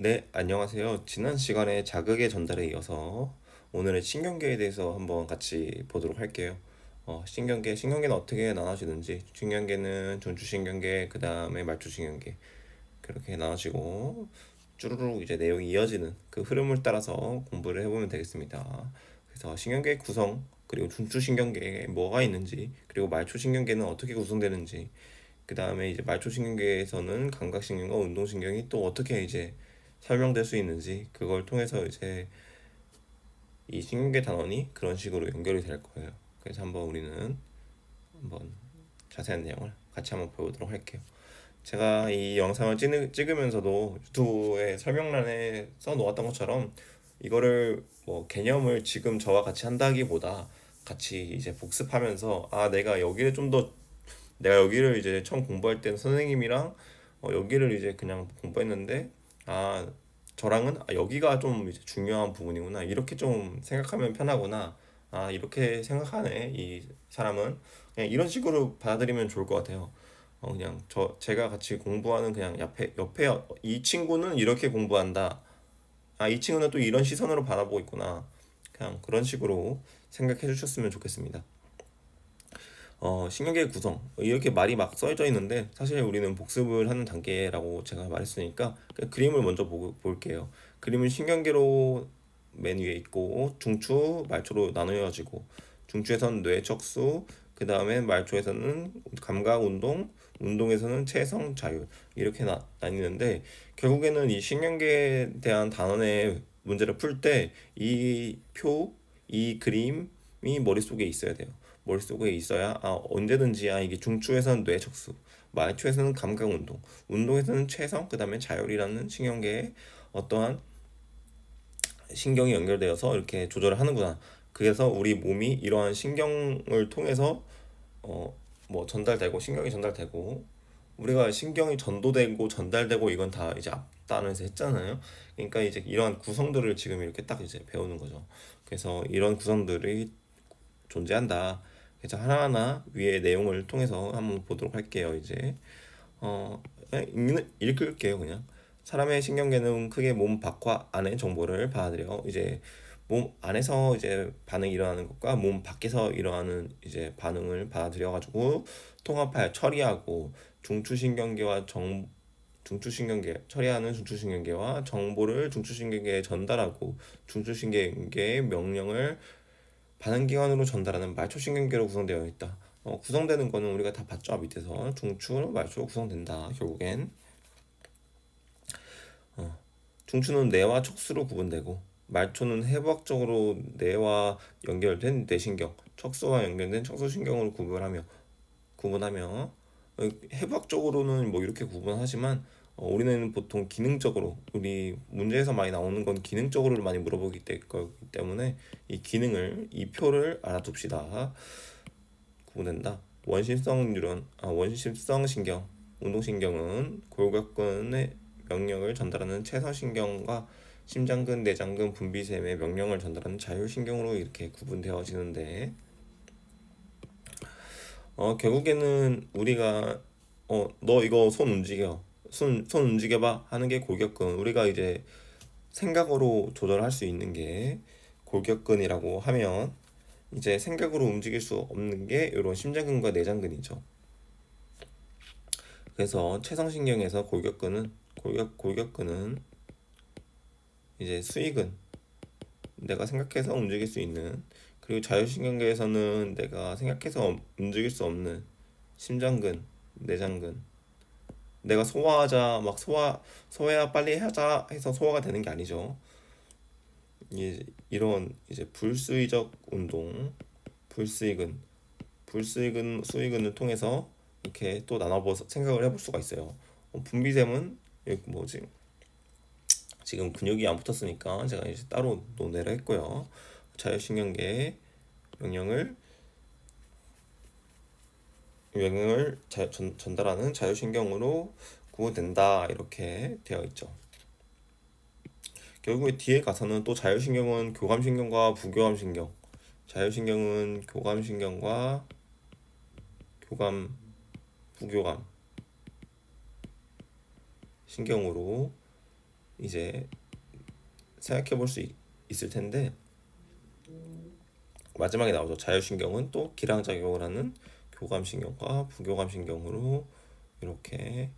네, 안녕하세요. 지난 시간에 자극의 전달에 이어서 오늘은 신경계에 대해서 한번 같이 보도록 할게요. 신경계는 어떻게 나눠지는지, 신경계는 중추신경계, 그 다음에 말초신경계 그렇게 나눠지고 쭈루룩 이제 내용이 이어지는 그 흐름을 따라서 공부를 해보면 되겠습니다. 그래서 신경계 구성, 그리고 중추신경계에 뭐가 있는지, 그리고 말초신경계는 어떻게 구성되는지, 그 다음에 이제 말초신경계에서는 감각신경과 운동신경이 또 어떻게 이제 설명될 수 있는지 그걸 통해서 이제 이 신경계 단원이 그런 식으로 연결이 될 거예요. 그래서 한번 우리는 한번 자세한 내용을 같이 한번 배우도록 할게요. 제가 이 영상을 찍으면서도 유튜브에 설명란에 써 놓았던 것처럼 이거를 뭐 개념을 지금 저와 같이 한다기보다 같이 이제 복습하면서 내가 여기를 이제 처음 공부할 때는 선생님이랑 여기를 이제 그냥 공부했는데 아 저랑은 여기가 좀 이제 중요한 부분이구나 이렇게 좀 생각하면 편하구나 이렇게 생각하네 이 사람은 그냥 이런 식으로 받아들이면 좋을 것 같아요. 그냥 제가 같이 공부하는 그냥 옆에 이 친구는 이렇게 공부한다. 이 친구는 또 이런 시선으로 바라보고 있구나. 그냥 그런 식으로 생각해 주셨으면 좋겠습니다. 신경계 구성 이렇게 말이 막 써져 있는데 사실 우리는 복습을 하는 단계라고 제가 말했으니까 그 그림을 먼저 볼게요. 그림은 신경계로 맨 위에 있고 중추, 말초로 나누어지고 중추에서는 뇌, 척수, 그 다음에 말초에서는 감각, 운동에서는 체성, 자율 이렇게 나뉘는데 결국에는 이 신경계에 대한 단원의 문제를 풀 때 이 표, 이 그림이 머릿속에 있어야 돼요. 머릿속에 있어야 언제든지 이게 중추에서는 뇌척수, 말초에서는 감각운동, 운동에서는 체성, 그 다음에 자율이라는 신경계에 어떠한 신경이 연결되어서 이렇게 조절을 하는구나. 그래서 우리 몸이 이러한 신경을 통해서 어 뭐 전달되고 신경이 전달되고 우리가 신경이 전도되고 전달되고 이건 다 이제 앞단에서 했잖아요. 그러니까 이제 이러한 구성들을 지금 이렇게 딱 이제 배우는 거죠. 그래서 이런 구성들이 존재한다. 그래서 하나하나 위의 내용을 통해서 한번 보도록 할게요. 이제 읽을게요. 그냥 사람의 신경계는 크게 몸 밖과 안의 정보를 받아들여 이제 몸 안에서 이제 반응이 일어나는 것과 몸 밖에서 일어나는 이제 반응을 받아들여 가지고 통합하여 처리하고 중추신경계와 정 중추신경계 처리하는 중추신경계와 정보를 중추신경계에 전달하고 중추신경계의 명령을 반응기관으로 전달하는 말초신경계로 구성되어 있다. 구성되는 거는 우리가 다 봤죠. 밑에서 중추, 말초 구성된다. 결국엔 중추는 뇌와 척수로 구분되고 말초는 해부학적으로 뇌와 연결된 뇌신경, 척수와 연결된 척수신경으로 구분하며 해부학적으로는 뭐 이렇게 구분하지만 우리는 보통 기능적으로 우리 문제에서 많이 나오는 건 기능적으로 많이 물어보기 때문에 이 표를 알아둡시다. 구분된다. 원심성 신경, 운동신경은 골격근의 명령을 전달하는 체서신경과 심장근, 내장근, 분비샘의 명령을 전달하는 자율신경으로 이렇게 구분되어지는데 결국에는 우리가 너 이거 손 움직여봐 하는 게 골격근. 우리가 이제 생각으로 조절할 수 있는 게 골격근이라고 하면 이제 생각으로 움직일 수 없는 게 이런 심장근과 내장근이죠. 그래서 체성신경에서 골격근은 이제 수익은 내가 생각해서 움직일 수 있는, 그리고 자율신경계에서는 내가 생각해서 움직일 수 없는 심장근, 내장근. 내가 소화하자 막 소화 빨리 하자 해서 소화가 되는 게 아니죠. 이런 이제 불수의적 운동, 불수의근, 수의근을 통해서 이렇게 또 나눠서 생각을 해볼 수가 있어요. 분비샘은 뭐지? 지금 근육이 안 붙었으니까 제가 이제 따로 논의를 했고요. 자율신경계의 명령을 전달하는 자율신경으로 구분된다 이렇게 되어 있죠. 결국에 뒤에 가서는 또 자율신경은 교감신경과 부교감신경, 자율신경은 교감신경과 교감, 부교감 신경으로 이제 생각해 볼 수 있을 텐데, 마지막에 나오죠. 자율신경은 또 기량작용을 하는 교감신경과 부교감신경으로 이렇게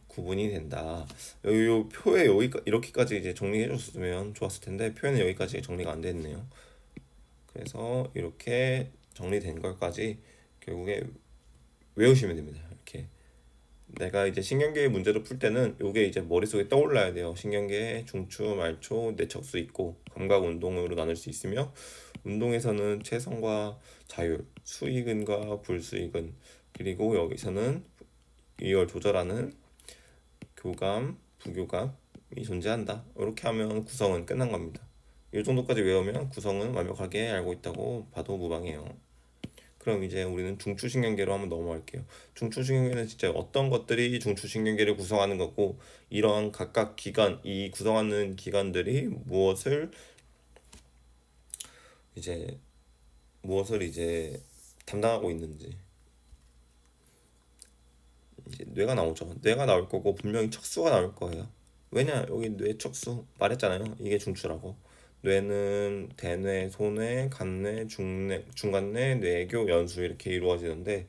구분이 된다. 요 표에 이렇게까지 이제 정리해 줬으면 좋았을 텐데, 표에는 여기까지 정리가 안 됐네요. 그래서 이렇게 정리된 것까지 결국에 외우시면 됩니다. 이렇게 내가 이제 신경계의 문제를 풀 때는 요게 이제 머릿속에 떠올라야 돼요. 신경계에 중추, 말초, 뇌척수 있고 감각 운동으로 나눌 수 있으며, 운동에서는 체성과 자율, 수익근과 불수익근, 그리고 여기서는 이걸 조절하는 교감, 부교감이 존재한다. 이렇게 하면 구성은 끝난 겁니다. 이 정도까지 외우면 구성은 완벽하게 알고 있다고 봐도 무방해요. 그럼 이제 우리는 중추신경계로 한번 넘어갈게요. 중추신경계는 진짜 어떤 것들이 중추신경계를 구성하는 거고, 이러한 각각 기관, 이 구성하는 기관들이 이제 무엇을 이제 담당하고 있는지. 이제 뇌가 나오죠. 뇌가 나올 거고 분명히 척수가 나올 거예요. 왜냐, 여기 뇌 척수 말했잖아요. 이게 중추라고. 뇌는 대뇌, 소뇌, 간뇌, 중간뇌, 뇌교, 연수 이렇게 이루어지는데,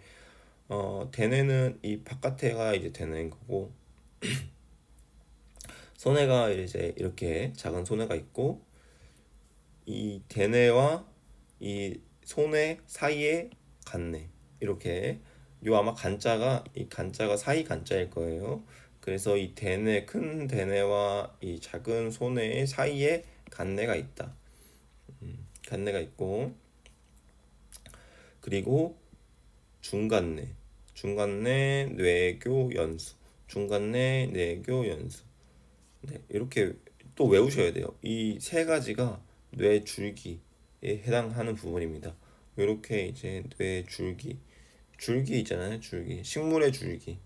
대뇌는 이 바깥에가 이제 대뇌인 거고, 소뇌가 이제 이렇게 작은 소뇌가 있고, 이 대뇌와 이 소뇌 사이에 간뇌, 이렇게, 요 아마 이 간자가 사이 간자일 거예요. 그래서 이 대뇌, 큰 대뇌와 이 작은 소뇌의 사이에 간뇌가 있다. 간뇌가 있고, 그리고 중간뇌, 뇌교, 연수, 중간뇌, 뇌교, 연수. 네, 이렇게 또 외우셔야 돼요. 이 세 가지가 뇌 줄기에 해당하는 부분입니다. 이렇게 이제 뇌 줄기 있잖아요. 줄기, 식물의 줄기.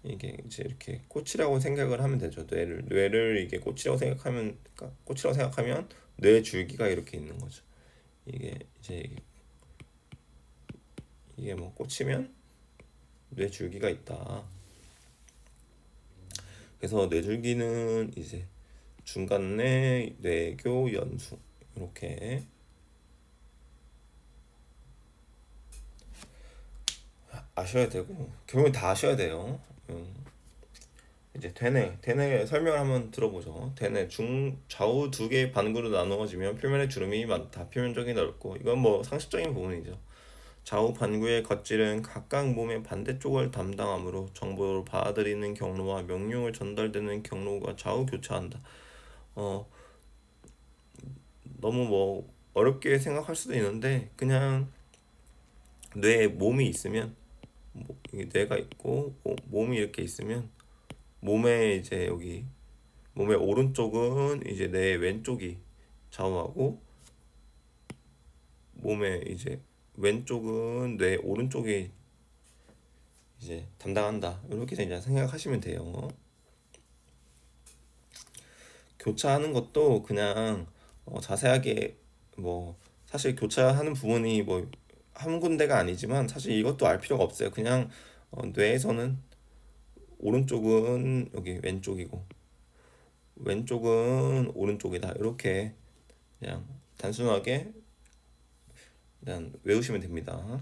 이게 이제 이렇게 꽃이라고 생각을 하면 되죠. 뇌를 이게 꽃이라고 생각하면 뇌 줄기가 이렇게 있는 거죠. 이게 이제 이게 뭐 꽃이면 뇌 줄기가 있다. 그래서 뇌줄기는 이제 중간뇌, 뇌교, 연수 이렇게 아셔야 되고, 결국엔 다 아셔야 돼요. 이제 대뇌 설명을 한번 들어보죠. 대뇌 좌우 두 개의 반구로 나누어지면 표면의 주름이 많다. 표면적이 넓고, 이건 뭐 상식적인 부분이죠. 좌우 반구의 겉질은 각각 몸의 반대쪽을 담당하므로 정보를 받아들이는 경로와 명령을 전달되는 경로가 좌우 교차한다. 어, 너무 뭐 어렵게 생각할 수도 있는데, 그냥 뇌에 몸이 있으면, 이게 뇌가 있고 몸이 이렇게 있으면, 몸에 이제 여기 몸의 오른쪽은 이제 뇌 왼쪽이 좌우하고, 몸의 이제 왼쪽은 뇌 오른쪽이 이제 담당한다. 이렇게 이제 생각하시면 돼요. 교차하는 것도 그냥 자세하게 뭐 사실 교차하는 부분이 뭐 한 군데가 아니지만, 사실 이것도 알 필요가 없어요. 그냥 뇌에서는 오른쪽은 여기 왼쪽이고 왼쪽은 오른쪽이다. 이렇게 그냥 단순하게 그냥 외우시면 됩니다.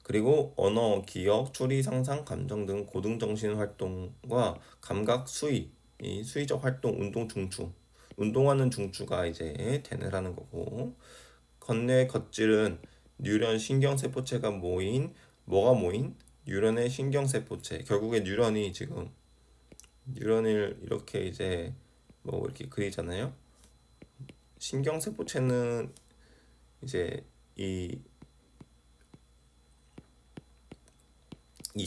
그리고 언어, 기억, 추리, 상상, 감정 등 고등정신 활동과 감각, 이 수의적 활동, 운동, 중추. 운동하는 중추가 이제 대뇌라는 거고, 겉뇌 겉질은 뉴런 신경세포체가 뭐가 모인 뉴런의 신경세포체. 결국에 뉴런을 이렇게 이제 뭐 이렇게 그리잖아요. 신경세포체는 이제 이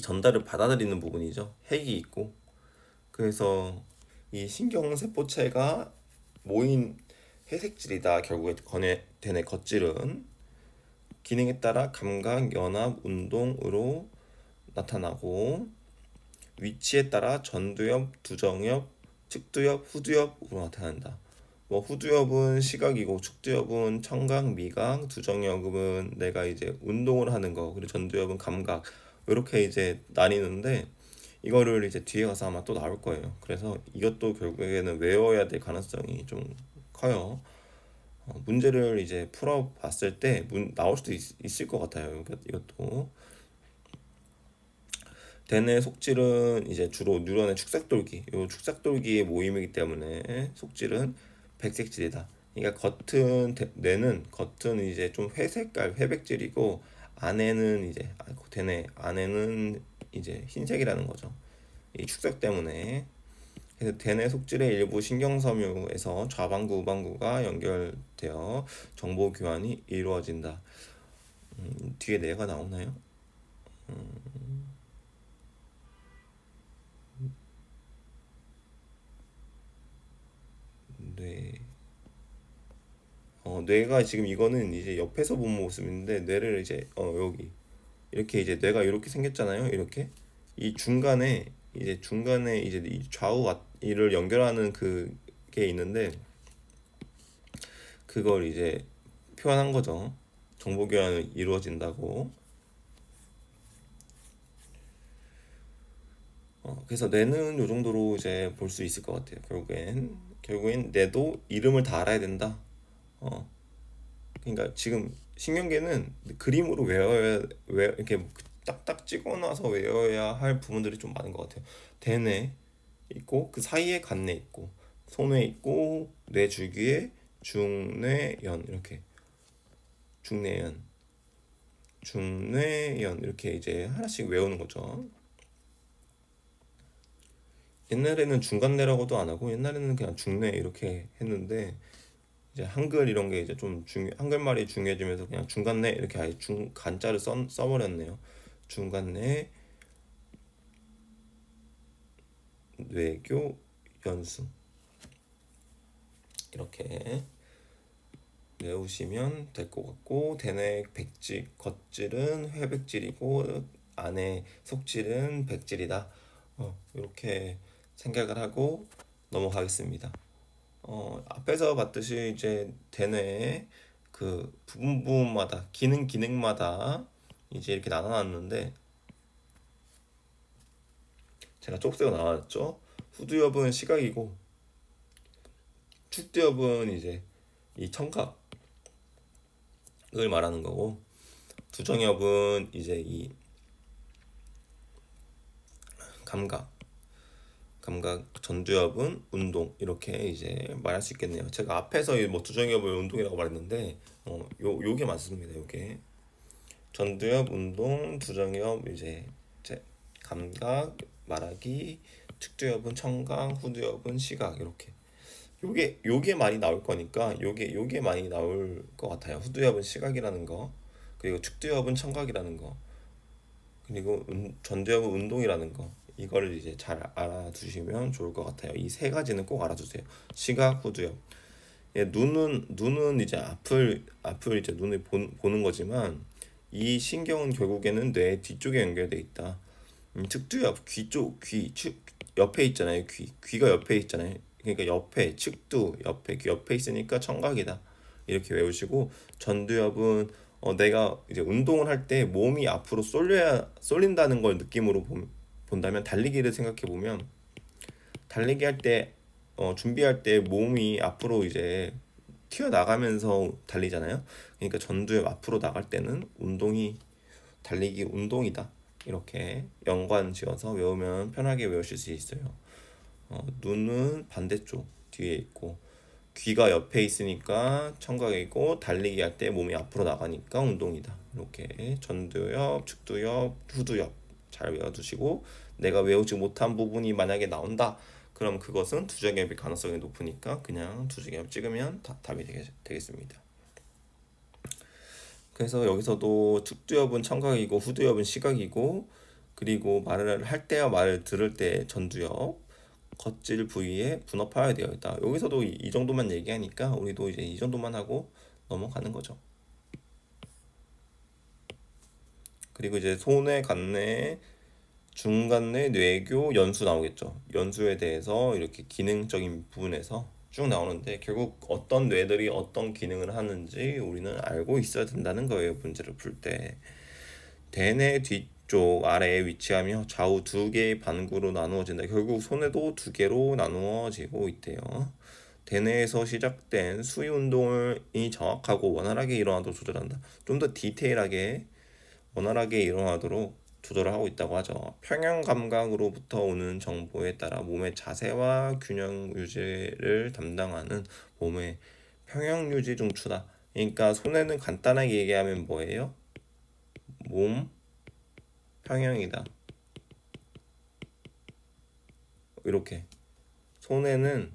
전달을 받아들이는 부분이죠. 핵이 있고. 그래서 이 신경세포체가 모인 회색질이다. 결국에 대뇌 겉질은 기능에 따라 감각, 연합, 운동으로 나타나고, 위치에 따라 전두엽, 두정엽, 측두엽, 후두엽으로 나타난다. 뭐 후두엽은 시각이고, 측두엽은 청각, 미각, 두정엽은 내가 이제 운동을 하는 거, 그리고 전두엽은 감각, 이렇게 이제 나뉘는데, 이거를 이제 뒤에 가서 아마 또 나올 거예요. 그래서 이것도 결국에는 외워야 될 가능성이 좀 커요. 문제를 이제 풀어봤을 때 나올 수도 있을 것 같아요. 이것도 대뇌 속질은 이제 주로 뉴런의 축삭돌기, 요 축삭돌기의 모임이기 때문에 속질은 백색질이다. 그러니까 뇌는 겉은 이제 좀 회색깔 회백질이고 안에는 이제 대뇌 안에는 이제 흰색이라는 거죠. 이 축삭 때문에. 그래서 대뇌 속질의 일부 신경섬유에서 좌방구, 우방구가 연결되어 정보 교환이 이루어진다. 뒤에 뇌가 나오나요? 뇌. 뇌가 지금 이거는 이제 옆에서 본 모습인데 뇌를 이제 여기 이렇게 이제 뇌가 이렇게 생겼잖아요. 이렇게 이 중간에 이제 이 이를 연결하는 그게 있는데 그걸 이제 표현한 거죠. 정보 교환이 이루어진다고. 그래서 뇌는 요 정도로 이제 볼 수 있을 것 같아요. 결국엔 뇌도 이름을 다 알아야 된다. 어, 그러니까 지금 신경계는 그림으로 이렇게 딱딱 찍어놔서 외워야 할 부분들이 좀 많은 것 같아요. 대뇌 있고 그 사이에 간뇌 있고 소뇌 있고 뇌 줄기에 중뇌연 이렇게 중뇌연 중뇌연 이렇게 이제 하나씩 외우는 거죠. 옛날에는 중간뇌라고도 안 하고 옛날에는 그냥 중뇌 이렇게 했는데 이제 한글 이런 게 이제 좀 한글말이 중요해지면서 그냥 중간내 이렇게 아예 간자를 써버렸네요. 중간내 뇌교 연수 이렇게 외우시면 될 것 같고 대뇌 백질 겉질은 회백질이고 안에 속질은 백질이다. 이렇게 생각을 하고 넘어가겠습니다. 앞에서 봤듯이 이제 대뇌의 그 부분마다 기능마다 이제 이렇게 나눠놨는데 제가 쪽수가 나왔죠. 후두엽은 시각이고 축두엽은 이제 이 청각을 말하는 거고 두정엽은 이제 이 감각, 전두엽은 운동 이렇게 이제 말할 수 있겠네요. 제가 앞에서 뭐 두정엽을 운동이라고 말했는데 요게 맞습니다. 요게 전두엽 운동, 두정엽 이제 감각, 말하기, 측두엽은 청각, 후두엽은 시각 이렇게 요게 많이 나올 거니까 요게 많이 나올 것 같아요. 후두엽은 시각이라는 거 그리고 측두엽은 청각이라는 거 그리고 전두엽은 운동이라는 거 이거를 이제 잘 알아두시면 좋을 것 같아요. 이 세 가지는 꼭 알아두세요. 시각, 후두엽. 눈은 이제 앞을 이제 눈을 보는 거지만 이 신경은 결국에는 뇌 뒤쪽에 연결돼 있다. 측두엽 옆에 있잖아요. 귀가 옆에 있잖아요. 그러니까 옆에 측두 옆에 귀 옆에 있으니까 청각이다. 이렇게 외우시고 전두엽은 내가 이제 운동을 할 때 몸이 앞으로 쏠린다는 걸 느낌으로 본다면 달리기를 생각해 보면 달리기 할 때 준비할 때 몸이 앞으로 이제 튀어나가면서 달리잖아요. 그러니까 전두엽 앞으로 나갈 때는 달리기 운동이다. 이렇게 연관 지어서 외우면 편하게 외우실 수 있어요. 눈은 반대쪽 뒤에 있고 귀가 옆에 있으니까 청각이고 달리기 할 때 몸이 앞으로 나가니까 운동이다. 이렇게 전두엽, 측두엽, 후두엽 잘 외워두시고 내가 외우지 못한 부분이 만약에 나온다. 그럼 그것은 두정엽일 가능성이 높으니까 그냥 두정엽 찍으면 답이 되겠습니다. 그래서 여기서도 측두엽은 청각이고 후두엽은 시각이고 그리고 말을 할 때와 말을 들을 때 전두엽 겉질 부위에 분업화가 되어 있다. 여기서도 이 정도만 얘기하니까 우리도 이제 이 정도만 하고 넘어가는 거죠. 그리고 이제 소뇌, 간뇌, 중간뇌, 뇌교, 연수 나오겠죠. 연수에 대해서 이렇게 기능적인 부분에서 쭉 나오는데 결국 어떤 뇌들이 어떤 기능을 하는지 우리는 알고 있어야 된다는 거예요. 문제를 풀 때. 대뇌 위쪽 아래에 위치하며 좌우 두 개의 반구로 나누어진다. 결국 손해도 두 개로 나누어지고 있대요. 대뇌에서 시작된 수위 운동이 정확하고 원활하게 일어나도록 조절한다. 좀 더 디테일하게 원활하게 일어나도록 조절을 하고 있다고 하죠. 평형 감각으로부터 오는 정보에 따라 몸의 자세와 균형 유지를 담당하는 몸의 평형 유지 중추다. 그러니까 손해는 간단하게 얘기하면 뭐예요? 몸 평형이다. 이렇게 손해는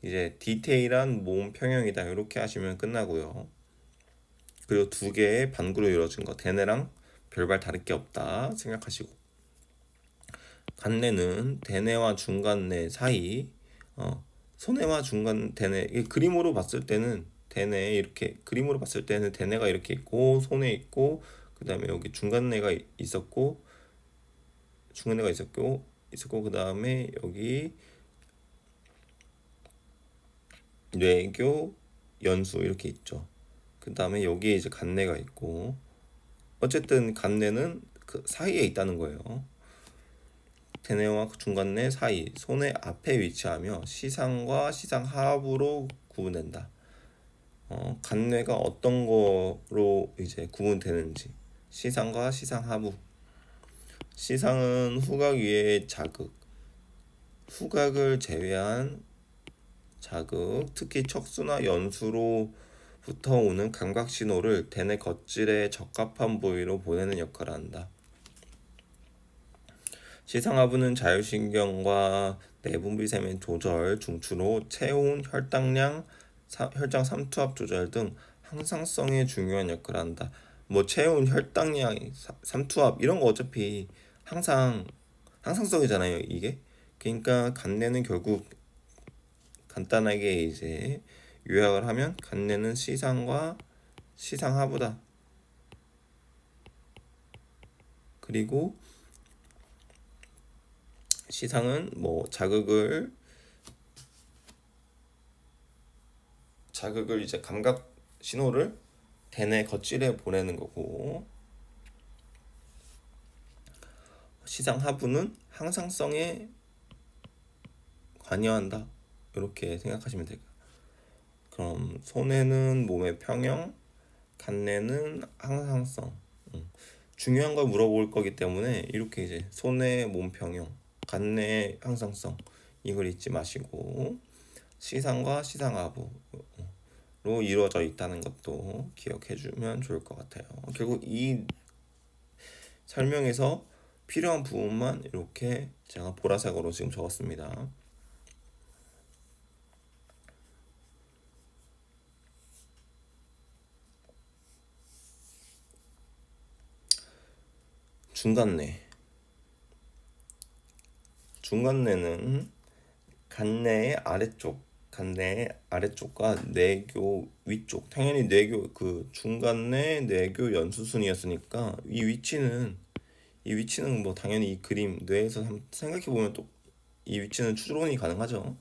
이제 디테일한 몸 평형이다. 이렇게 하시면 끝나고요. 그리고 두 개의 반구로 이루어진 거 대뇌랑 별반 다를 게 없다 생각하시고, 간뇌는 대뇌와 중간뇌 사이, 소뇌와 중간 대뇌, 그림으로 봤을 때는 대뇌 이렇게 그림으로 봤을 때는 대뇌가 이렇게 있고 소뇌 있고 그 다음에 여기 중간뇌가 있었고 그 다음에 여기 뇌교 연수 이렇게 있죠. 그 다음에 여기에 이제 간뇌가 있고, 어쨌든 간뇌는 그 사이에 있다는 거예요. 대뇌와 중간뇌 사이, 손의 앞에 위치하며 시상과 시상 하부로 구분된다. 간뇌가 어떤 거로 이제 구분되는지, 시상과 시상 하부. 시상은 후각 위의 자극, 후각을 제외한 자극, 특히 척수나 연수로부터 오는 감각 신호를 대뇌 겉질에 적합한 부위로 보내는 역할을 한다. 시상하부는 자율신경과 내분비세면 조절, 중추로 체온, 혈당량, 혈장 삼투압 조절 등 항상성에 중요한 역할을 한다. 뭐 체온, 혈당량, 삼투압 이런 거 어차피 항상성이잖아요, 이게. 그러니까 간뇌는 결국 간단하게 이제 요약을 하면 간뇌는 시상과 시상하부다. 그리고 시상은 뭐 자극을 이제 감각 신호를 대뇌 겉질에 보내는 거고, 시상 하부는 항상성에 관여한다. 이렇게 생각하시면 돼요. 그럼 손해는 몸의 평형, 간뇌는 항상성. 중요한 걸 물어볼 거기 때문에 이렇게 이제 손해 몸 평형, 간뇌 항상성 이걸 잊지 마시고 시상과 시상하부로 이루어져 있다는 것도 기억해 주면 좋을 것 같아요. 결국 이 설명에서 필요한 부분만 이렇게 제가 보라색으로 지금 적었습니다. 중간뇌는 간뇌의 아래쪽과 뇌교 위쪽, 당연히 뇌교 그 중간뇌 뇌교 연수순이었으니까 이 위치는 뭐 당연히 이 그림 뇌에서 생각해 보면 또 이 위치는 추론이 가능하죠.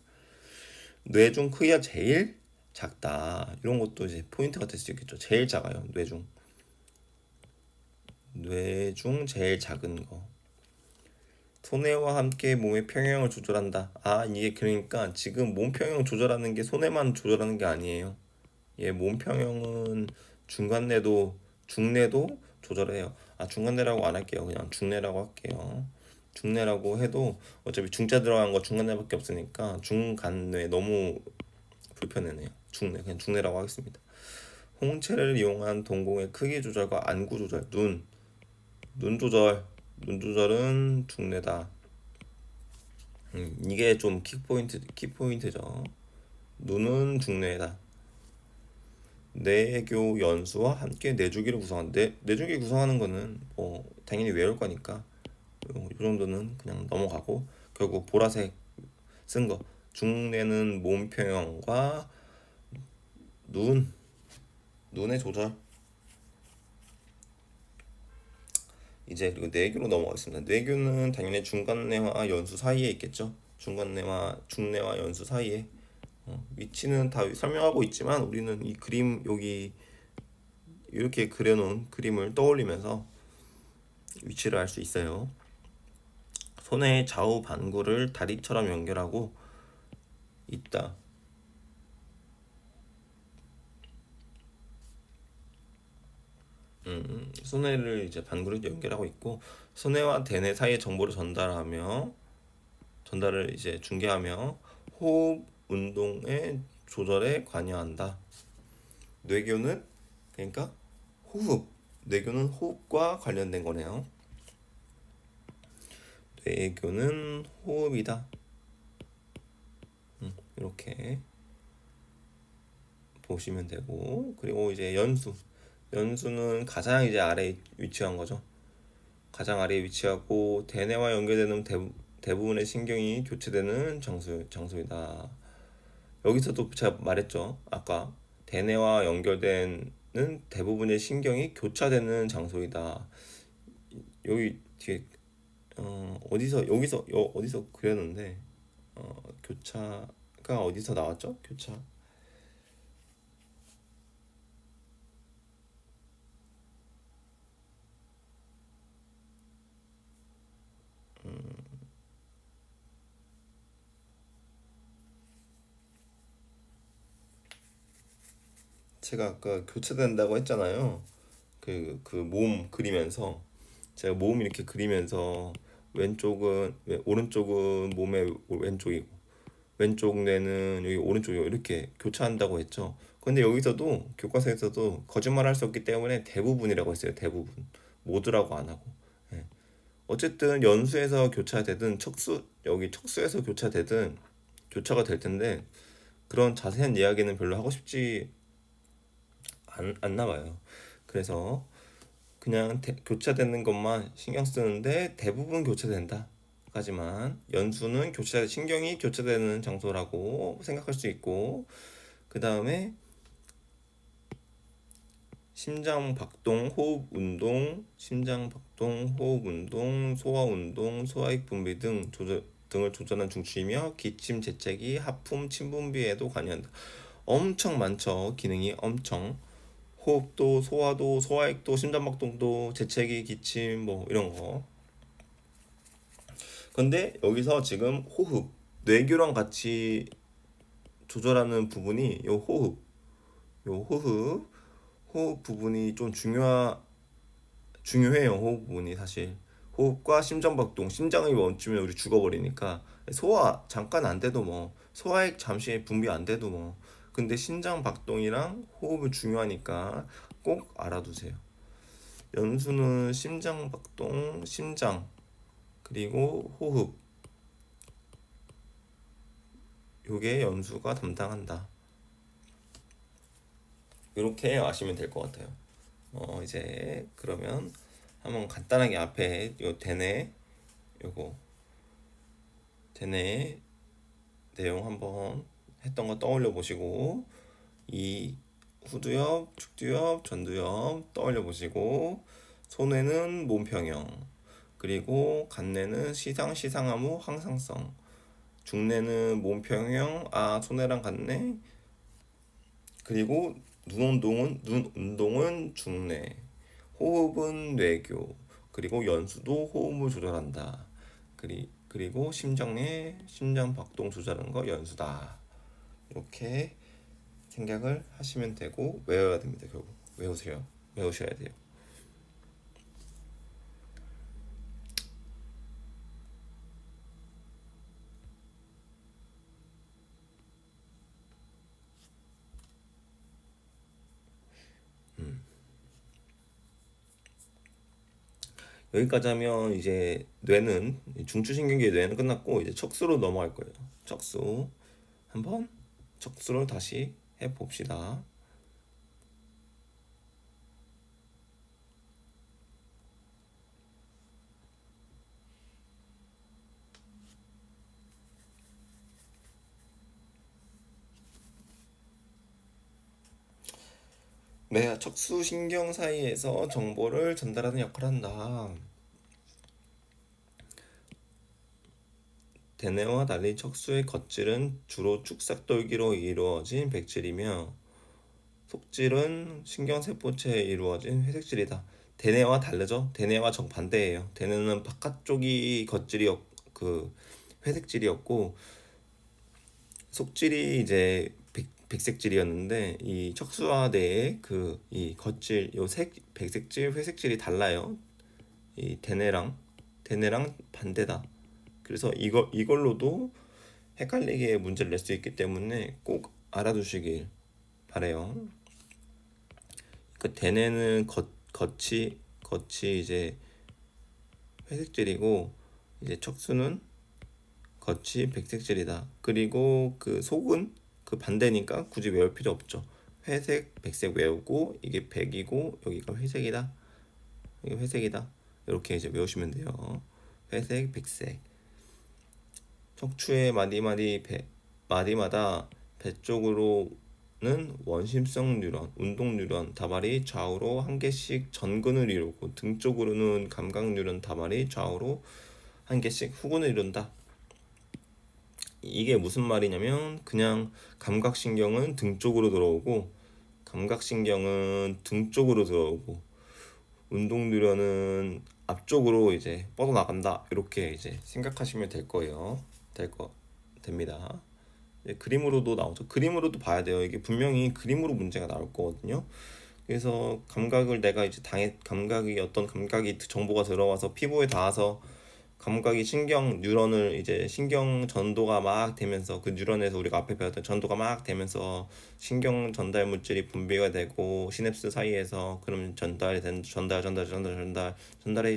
뇌 중 크기가 제일 작다, 이런 것도 이제 포인트가 될 수 있겠죠. 제일 작아요. 뇌 중 제일 작은 거. 손해와 함께 몸의 평형을 조절한다. 이게 그러니까 지금 몸 평형 조절하는 게 손해만 조절하는 게 아니에요. 몸 평형은 중뇌도 조절해요. 중간뇌라고 안 할게요. 그냥 중뇌라고 할게요. 중뇌라고 해도 어차피 중자 들어간 거 중간뇌밖에 없으니까 중간뇌 너무 불편하네요. 그냥 중뇌라고 하겠습니다. 홍채를 이용한 동공의 크기 조절과 안구 조절, 눈 조절은 중뇌다. 이게 좀 키포인트죠. 눈은 중뇌다. 뇌교 연수와 함께 뇌주기를 구성하는데, 뇌주기 구성하는 거는 뭐 당연히 외울 거니까 이 정도는 그냥 넘어가고, 결국 보라색 쓴 거 중뇌는 몸 평형과 눈의 조절. 이제 그리고 뇌교로 넘어가겠습니다. 뇌교는 당연히 중간뇌와 연수 사이에 있겠죠. 중뇌와 연수 사이에. 위치는 다 설명하고 있지만 우리는 이 그림 여기 이렇게 그려놓은 그림을 떠올리면서 위치를 알 수 있어요. 손의 좌우 반구를 다리처럼 연결하고 있다. 손해를 이제 반구를 연결하고 있고 손해와 대뇌 사이의 정보를 전달을 이제 중개하며 호흡 운동의 조절에 관여한다. 뇌교는 그러니까 호흡, 뇌교는 호흡과 관련된 거네요. 뇌교는 호흡이다. 이렇게 보시면 되고 그리고 이제 연수는 가장 이제 아래에 위치한 거죠. 가장 아래에 위치하고 대뇌와 연결되는 대부분의 신경이 교체되는 장소이다. 여기서도 제가 말했죠. 아까 대뇌와 연결되는 대부분의 신경이 교차되는 장소이다. 여기 뒤에 어디서 그렸는데 교차가 어디서 나왔죠? 교차. 제가 아까 교차된다고 했잖아요. 그 몸 그리면서 제가 몸 이렇게 그리면서 오른쪽은 몸의 왼쪽이고 왼쪽 뇌는 여기 오른쪽이고 이렇게 교차한다고 했죠. 근데 여기서도 교과서에서도 거짓말할 수 없기 때문에 대부분이라고 했어요. 대부분 모두라고 안 하고. 예. 어쨌든 연수에서 교차되든 여기 척수에서 교차되든 교차가 될 텐데 그런 자세한 이야기는 별로 하고 싶지 않나 봐요. 그래서 그냥 교차되는 것만 신경 쓰는데 대부분 교차된다. 하지만 연수는 신경이 교차되는 장소라고 생각할 수 있고 그 다음에 심장 박동, 호흡 운동, 소화 운동, 소화액 분비 등을 조절한 중추이며 기침, 재채기, 하품, 침 분비에도 관여한다. 엄청 많죠. 기능이 엄청. 호흡도, 소화도, 소화액도, 심장박동도, 재채기, 기침 뭐 이런 거. 근데 여기서 지금 뇌교랑 같이 조절하는 부분이 호흡 부분이 좀 중요해요. 호흡 부분이 사실. 호흡과 심장박동, 심장이 멈추면 우리 죽어버리니까 소화 잠깐 안 돼도 뭐 소화액 잠시 분비 안 돼도 뭐 근데 심장박동이랑 호흡이 중요하니까 꼭 알아두세요. 연수는 심장박동, 심장 그리고 호흡 요게 연수가 담당한다. 이렇게 아시면 될 것 같아요. 이제 그러면 한번 간단하게 앞에 요거 대뇌 내용 한번 했던 거 떠올려 보시고 이 후두엽, 축두엽, 전두엽 떠올려 보시고 손해는 몸평형 그리고 간뇌는 시상하무 항상성 중뇌는 몸평형 손해랑 간뇌 그리고 눈 운동은 중뇌 호흡은 뇌교 그리고 연수도 호흡을 조절한다. 그리고 심장 박동 조절하는 거 연수다. 이렇게 생각을 하시면 되고 외워야 됩니다. 결국 외우셔야 돼요. 여기까지 하면 이제 중추신경계의 뇌는 끝났고 이제 척수로 넘어갈 거예요. 한번 척수로 다시 해봅시다. 뇌와 척수신경 사이에서 정보를 전달하는 역할을 한다. 대뇌와 달리 척수의 겉질은 주로 축삭돌기로 이루어진 백질이며 속질은 신경세포체에 이루어진 회색질이다. 대뇌와 다르죠. 대뇌와 정반대예요. 대뇌는 바깥쪽이 그 회색질이었고 속질이 이제 백색질이었는데 이 척수와 뇌의 그 이 겉질 요 색 백색질 회색질이 달라요. 이 대뇌랑 반대다. 그래서 이걸로도 헷갈리게 문제를 낼 수 있기 때문에 꼭 알아두시길 바래요. 그 대뇌는 겉이 이제 회색질이고 이제 척수는 겉이 백색질이다. 그리고 그 속은 그 반대니까 굳이 외울 필요 없죠. 회색, 백색 외우고 이게 백이고 여기가 회색이다. 이게 회색이다. 이렇게 이제 외우시면 돼요. 회색, 백색. 척추의 마디마다 배 쪽으로는 원심성 뉴런, 운동 뉴런 다발이 좌우로 한 개씩 전근을 이루고 등 쪽으로는 감각 뉴런 다발이 좌우로 한 개씩 후근을 이룬다. 이게 무슨 말이냐면 그냥 감각신경은 등 쪽으로 들어오고 운동 뉴런은 앞쪽으로 이제 뻗어나간다. 이렇게 이제 생각하시면 될 거예요. 됩니다. 그림으로도 나오죠. 그림으로도 봐야 돼요. 이게 분명히 그림으로 문제가 나올 거거든요. 그래서 감각을 내가 이제 어떤 감각이 정보가 들어와서 피부에 닿아서 감각이 신경 뉴런을 이제 신경 전도가 막 되면서 그 뉴런에서 우리가 앞에 배웠던 전도가 막 되면서 신경 전달 물질이 분비가 되고 시냅스 사이에서 그럼 전달이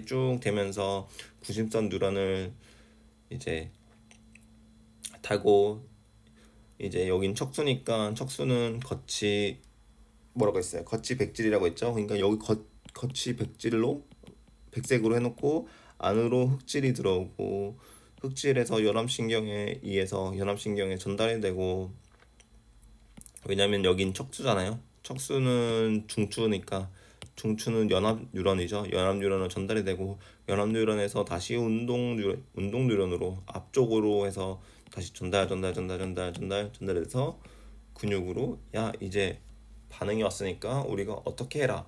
쭉 되면서 구심선 뉴런을 이제 타고 이제 여긴 척수니까 척수는 겉이 뭐라고 했어요? 겉이 백질이라고 했죠. 그러니까 여기 겉이 백색으로 해놓고 안으로 흑질이 들어오고 흑질에서 연합신경에 전달이 되고 왜냐면 여긴 척수잖아요. 척수는 중추니까 중추는 연합 뉴런이죠. 연합 뉴런으로 전달이 되고 연합 뉴런에서 다시 운동 뉴런으로 앞쪽으로 해서 다시 전달해서 근육으로 야 이제 반응이 왔으니까 우리가 어떻게 해라.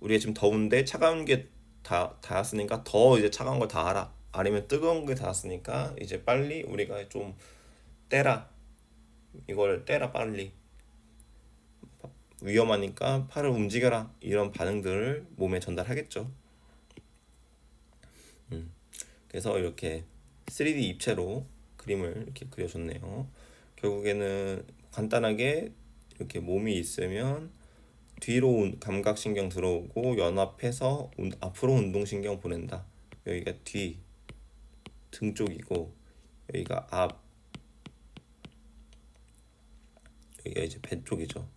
우리가 지금 더운데 차가운 게 닿았으니까 더 이제 차가운 걸 닿아라. 아니면 뜨거운 게 닿았으니까 이제 빨리 우리가 좀 떼라. 이걸 떼라 빨리. 위험하니까 팔을 움직여라. 이런 반응들을 몸에 전달하겠죠. 음. 그래서 이렇게 3D 입체로 그림을 이렇게 그려줬네요. 결국에는 간단하게 이렇게 몸이 있으면 뒤로 감각신경 들어오고 연합해서 앞으로 운동신경 보낸다. 여기가 등 쪽이고 여기가 여기가 이제 배 쪽이죠.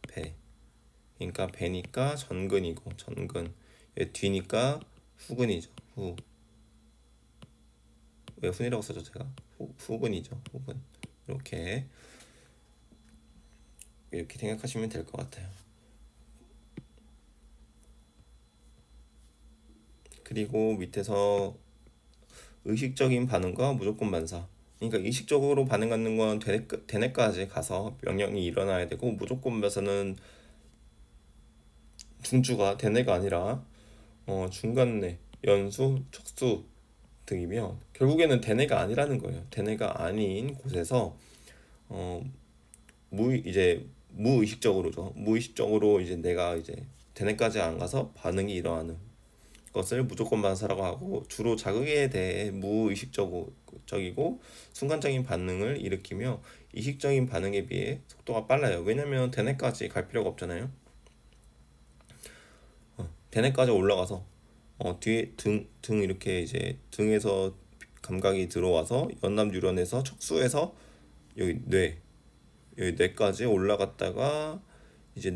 배. 그러니까 배니까 전근. 여기 뒤니까 후근이죠. 왜 훈이라고 써죠 제가? 후근이죠. 후근. 이렇게 생각하시면 될 것 같아요. 그리고 밑에서 의식적인 반응과 무조건 반사. 그러니까 의식적으로 반응하는 건 대뇌까지 가서 명령이 일어나야 되고 무조건 반사는 중추가 대뇌가 아니라 중간뇌, 연수, 척수 등이며 결국에는 대뇌가 아니라는 거예요. 대뇌가 아닌 곳에서 어, 무의식적으로 이제 내가 이제 대뇌까지 안 가서 반응이 일어나는 것을 무조건 반사라고 하고 주로 자극에 대해 무의식적이고 순간적인 반응을 일으키며 의식적인 반응에 비해 속도가 빨라요. 왜냐면 대뇌까지 갈 필요가 없잖아요. 대뇌까지 올라가서 뒤에 등 이렇게 이제 등에서 감각이 들어와서 연납 뉴런에서 척수에서 여기 뇌까지 올라갔다가 이제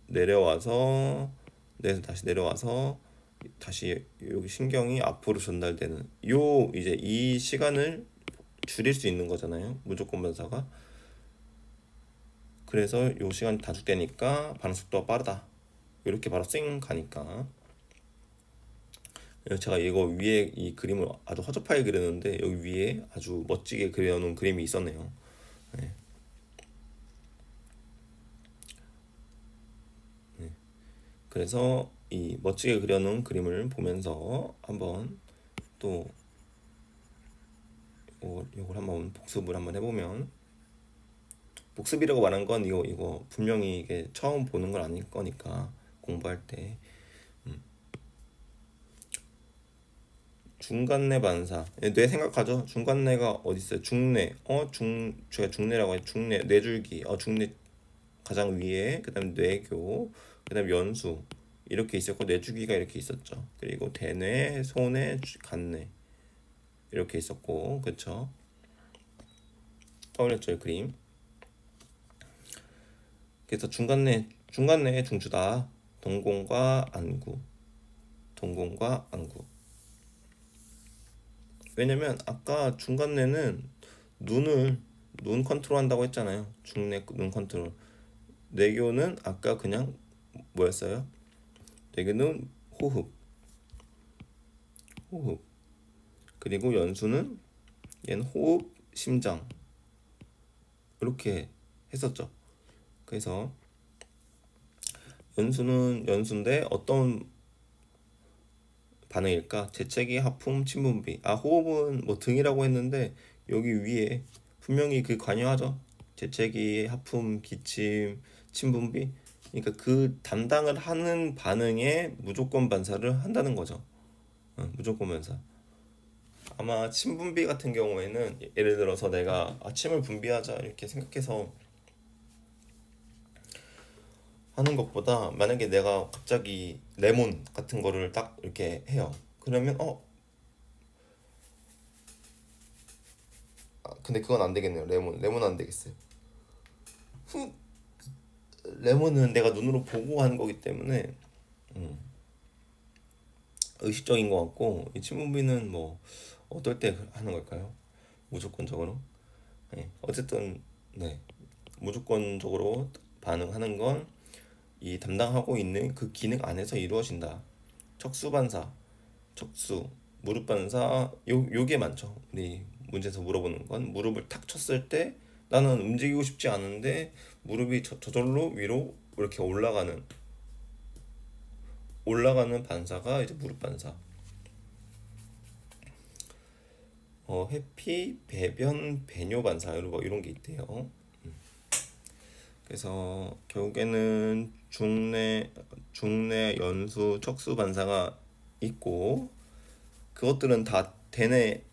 내려와서 뇌에서 다시 내려와서 다시 여기 신경이 앞으로 전달되는 이제 이 시간을 줄일 수 있는 거잖아요. 무조건 반사가. 그래서 요 시간 단축되니까 반응 속도가 빠르다. 이렇게 바로 쌩 가니까. 제가 이거 위에 이 그림을 아주 허접하게 그렸는데 여기 위에 아주 멋지게 그려놓은 그림이 있었네요. 네. 그래서 이 멋지게 그려놓은 그림을 보면서 한번 또 요걸 한번 복습을 한번 해보면, 복습이라고 말한 건 이거 분명히 이게 처음 보는 건 아닐 거니까 공부할 때. 중간내 반사. 뇌 생각하죠? 중간내가 어디 있어요? 중뇌. 제가 중뇌라고 해요. 중뇌, 뇌줄기. 중뇌 가장 위에, 그다음 뇌교, 그다음 연수 이렇게 있었고 뇌줄기가 이렇게 있었죠. 그리고 대뇌, 소뇌, 간뇌 이렇게 있었고, 그쵸? 떠올렸죠, 이 그림. 그래서 중간뇌의 중추다. 동공과 안구, 동공과 안구. 왜냐면 아까 중간뇌는 눈 컨트롤 한다고 했잖아요. 중뇌 눈 컨트롤. 뇌교는 아까 그냥 뭐였어요? 뇌교는 호흡. 그리고 연수는 얘는 호흡, 심장 이렇게 했었죠. 그래서 연수는 연수인데 어떤 반응일까? 재채기, 하품, 침분비. 호흡은 뭐 등이라고 했는데 여기 위에 분명히 그 관여하죠. 재채기, 하품, 기침, 침분비. 그러니까 그 담당을 하는 반응에 무조건 반사를 한다는 거죠. 무조건 반사. 아마 침분비 같은 경우에는 예를 들어서 내가 침을 분비하자 이렇게 생각해서 하는 것보다, 만약에 내가 갑자기 레몬 같은 거를 딱 이렇게 해요. 그러면 근데 그건 안 되겠네요. 레몬 안 되겠어요. 레몬은 내가 눈으로 보고 하는 거기 때문에 의식적인 것 같고, 이 침분비는 뭐 어떨 때 하는 걸까요? 무조건적으로. 네. 어쨌든 네, 무조건적으로 반응하는 건 이 담당하고 있는 그 기능 안에서 이루어진다. 척수 반사, 척수, 무릎 반사, 요게 많죠. 우리 문제에서 물어보는 건 무릎을 탁 쳤을 때 나는 움직이고 싶지 않은데 무릎이 저절로 위로 이렇게 올라가는 반사가 이제 무릎 반사. 회피, 배변, 배뇨 반사 이런 게 있대요. 그래서 결국에는 중뇌, 연수, 척수 반사가 있고, 그것들은 다 대뇌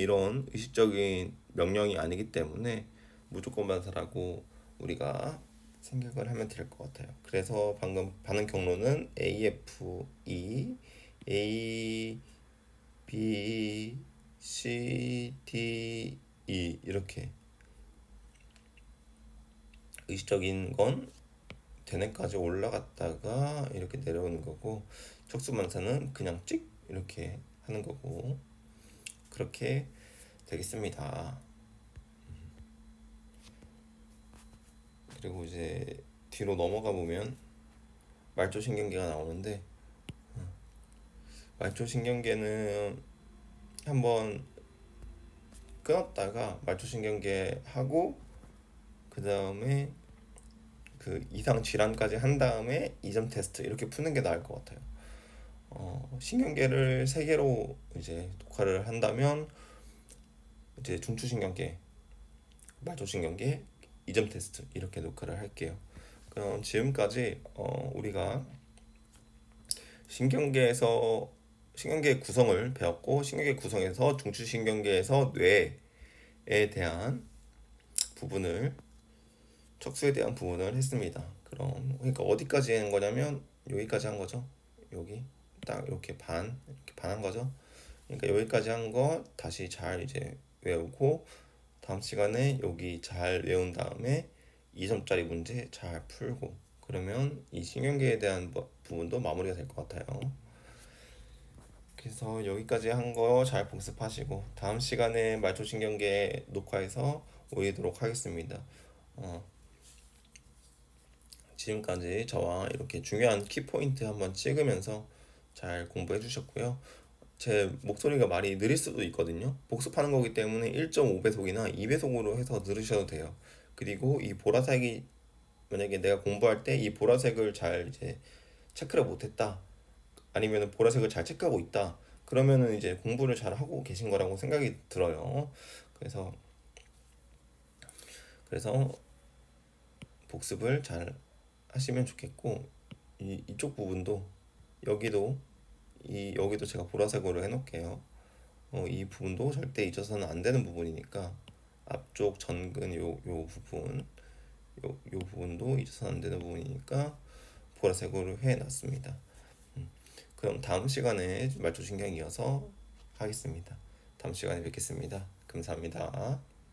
이런 의식적인 명령이 아니기 때문에 무조건 반사라고 우리가 생각을 하면 될 것 같아요. 그래서 방금 반응 경로는 AFE, A, B, C, D, E 이렇게, 의식적인 건 대뇌까지 올라갔다가 이렇게 내려오는 거고, 척수반사는 그냥 찍 이렇게 하는 거고, 그렇게 되겠습니다. 그리고 이제 뒤로 넘어가 보면 말초신경계가 나오는데, 말초신경계는 한번 끊었다가 말초신경계 하고 그 다음에 그 이상 질환까지 한 다음에 이점 테스트 이렇게 푸는 게 나을 것 같아요. 신경계를 세 개로 이제 녹화를 한다면 이제 중추신경계, 말초신경계, 이점 테스트 이렇게 녹화를 할게요. 그럼 지금까지 우리가 신경계 구성을 배웠고, 신경계 구성에서 중추신경계에서 뇌에 대한 부분을, 척수에 대한 부분을 했습니다. 그러니까 어디까지 한 거냐면 여기까지 한 거죠. 여기 딱 이렇게 반 한 거죠. 그러니까 여기까지 한 거 다시 잘 이제 외우고, 다음 시간에 여기 잘 외운 다음에 2점짜리 문제 잘 풀고, 그러면 이 신경계에 대한 부분도 마무리가 될 것 같아요. 그래서 여기까지 한 거 잘 복습하시고 다음 시간에 말초신경계 녹화해서 올리도록 하겠습니다. 지금까지 저와 이렇게 중요한 키포인트 한번 찍으면서 잘 공부해 주셨고요. 제 목소리가 많이 느릴 수도 있거든요. 복습하는 거기 때문에 1.5배속이나 2배속으로 해서 들으셔도 돼요. 그리고 이 보라색이 만약에 내가 공부할 때 이 보라색을 잘 이제 체크를 못했다, 아니면 보라색을 잘 체크하고 있다, 그러면은 이제 공부를 잘 하고 계신 거라고 생각이 들어요. 그래서 그래서 복습을 잘 하시면 좋겠고, 이쪽 부분도, 여기도 여기도 제가 보라색으로 해놓을게요. 이 부분도 절대 잊어서는 안 되는 부분이니까, 앞쪽 전근 요 부분, 요 부분도 잊어서는 안 되는 부분이니까 보라색으로 해놨습니다. 그럼 다음 시간에 말초신경 이어서 하겠습니다. 다음 시간에 뵙겠습니다. 감사합니다.